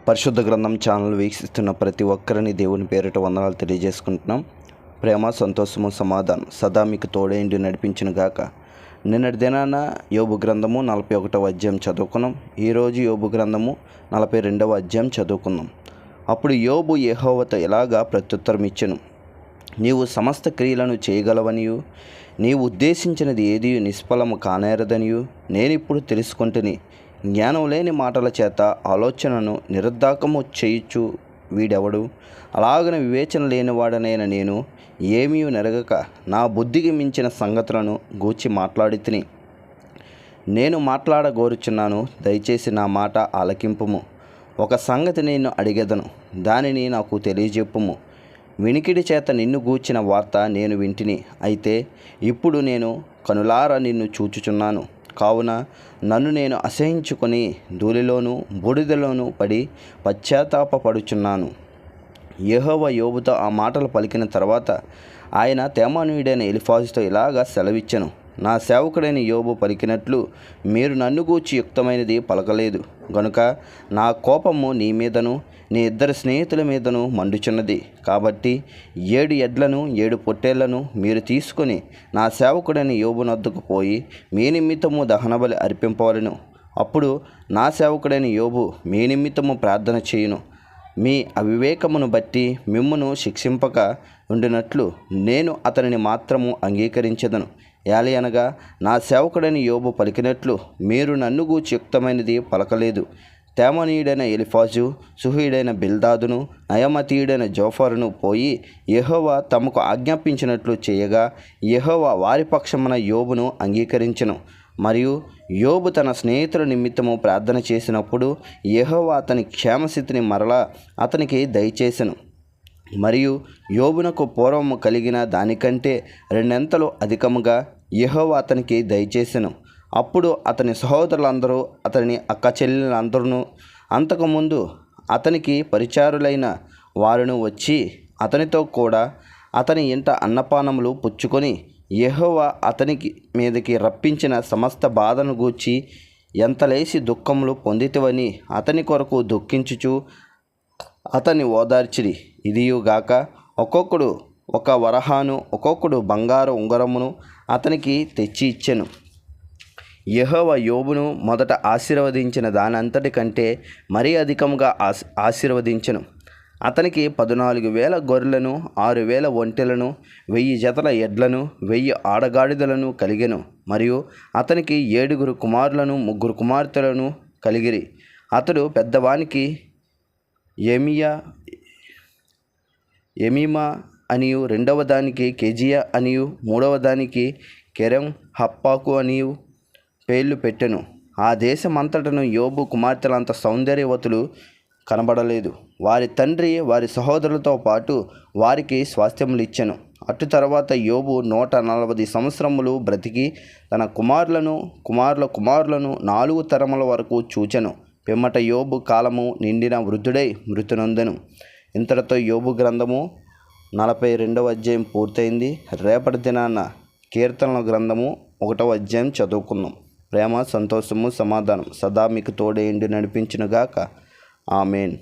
పరిశుద్ధ గ్రంథం ఛానల్ వీక్షిస్తున్న ప్రతి ఒక్కరిని దేవుని పేరిట వందనాలు తెలియజేసుకుంటున్నాం. ప్రేమ, సంతోషము, సమాధానం సదా మీకు తోడేండి నడిపించిన గాక. నిన్నటి దినాన యోబు గ్రంథము 41వ అధ్యాయం చదువుకున్నాం. ఈరోజు యోబు గ్రంథము 42వ అధ్యాయం చదువుకున్నాం. అప్పుడు యోబు యెహోవాతో ఇలాగా ప్రత్యుత్తరం ఇచ్చెను: నీవు సమస్త క్రియలను చేయగలవనియు, నీవు ఉద్దేశించినది ఏది నిష్ఫలము కానేరదనియు నేనిప్పుడు తెలుసుకుంటుని. జ్ఞానం లేని మాటల చేత ఆలోచనను నిరర్ధకము చేయుచు వీడెవడు? అలాగన వివేచన లేనివాడనైన నేను ఏమీ నెరగక నా బుద్ధికి మించిన సంగతులను గూర్చి మాట్లాడి తిని. నేను మాట్లాడగోరుచున్నాను, దయచేసి నా మాట ఆలకింపుము. ఒక సంగతి నేను అడిగెదను, దానిని నాకు తెలియజెప్పుము. వినికిడి చేత నిన్ను గూర్చిన వార్త నేను వింటిని, అయితే ఇప్పుడు నేను కనులారా నిన్ను చూచుచున్నాను. కావున నన్ను నేను అసహించుకొని ధూళిలోను బూడిదలోను పడి పశ్చాత్తాపపడుచున్నాను. యెహోవా యోబుతో ఆ మాటలు పలికిన తర్వాత ఆయన తేమానీయుడైన ఎలీఫజుతో ఇలాగా సెలవిచ్చెను: నా సేవకుడైన యోబు పలికినట్లు మీరు నన్ను గూర్చి యుక్తమైనది పలకలేదు గనుక నా కోపము నీ మీదను నీ ఇద్దరు స్నేహితుల మీదను మండుచున్నది. కాబట్టి 7 ఎడ్లను 7 పొట్టేళ్లను మీరు తీసుకొని నా సేవకుడైన యోబు నొద్దకు పోయి మీ నిమిత్తము దహనబలి అర్పింపవలెను. అప్పుడు నా సేవకుడైన యోబు మీ నిమిత్తము ప్రార్థన చేయును. మీ అవివేకమును బట్టి మిమ్మును శిక్షింపక ఉండినట్లు నేను అతనిని మాత్రము అంగీకరించెదను. ఏలయనగా నా సేవకుడైన యోబు పలికినట్లు మీరు నన్ను గూర్చి యుక్తమైనది పలకలేదు. తేమానీయుడైన ఎలీఫజు, షూహీయుడైన బిల్దాదును, నయమతీయుడైన జోఫరును పోయి యెహోవా తమకు ఆజ్ఞాపించినట్లు చేయగా యెహోవా వారి పక్షమున యోబును అంగీకరించెను. మరియు యోబు తన స్నేహితుల నిమిత్తము ప్రార్థన చేసినప్పుడు యెహోవా అతని క్షేమస్థితిని మరలా అతనికి దయచేసెను. మరియు యోబునకు పూర్వము కలిగిన దానికంటే 2 అంతలు అధికముగా యెహోవా అతనికి దయచేసెను. అప్పుడు అతని సహోదరులందరూ, అతని అక్క చెల్లెలందరూ, అంతకుముందు అతనికి పరిచారులైన వారును వచ్చి అతనితో కూడా అతని ఇంట అన్నపానములు పుచ్చుకొని యెహోవా అతనికి మీదకి రప్పించిన సమస్త బాధను గూర్చి ఎంతలేసి దుఃఖములు పొందితివని అతని కొరకు దుఃఖించుచు అతన్ని ఓదార్చిరి. ఇదియుగాక ఒక్కొక్కడు 1 వరహాను, ఒక్కొక్కడు బంగారు ఉంగరమును అతనికి తెచ్చి ఇచ్చెను. యెహోవా యోబును మొదట ఆశీర్వదించిన దానంతటి కంటే మరీ అధికముగా ఆశీర్వదించెను. అతనికి 14,000 గొర్రెలను, 6,000 ఒంటెలను, 1000 జతల ఎడ్లను, 1000 ఆడగాడిదలను కలిగెను. మరియు అతనికి 7 కుమారులను, 3 కుమార్తెలను కలిగిరి. అతడు పెద్దవానికి ఎమీమా అనియు, రెండవ దానికి కెజియా అనియు, మూడవ దానికి కెరెం హప్పాకు అనియు పేర్లు పెట్టెను. ఆ దేశమంతటను యోబు కుమార్తెలంత సౌందర్యవతులు కనబడలేదు. వారి తండ్రి వారి సహోదరులతో పాటు వారికి స్వాస్థ్యములు ఇచ్చెను. అటు తర్వాత యోబు 140 సంవత్సరములు బ్రతికి తన కుమారులను కుమారుల కుమారులను 4 తరముల వరకు చూచెను. పిమ్మట యోబు కాలము నిండిన వృద్ధుడై మృతునొందెను. ఇంతటితో యోబు గ్రంథము 42వ అధ్యాయం పూర్తయింది. రేపటి దినాన కీర్తనల గ్రంథము 1వ అధ్యాయం చదువుకుందాం. ప్రేమ, సంతోషము, సమాధానం సదా మీకు తోడేండి నడిపించునుగాక. ఆమేన్.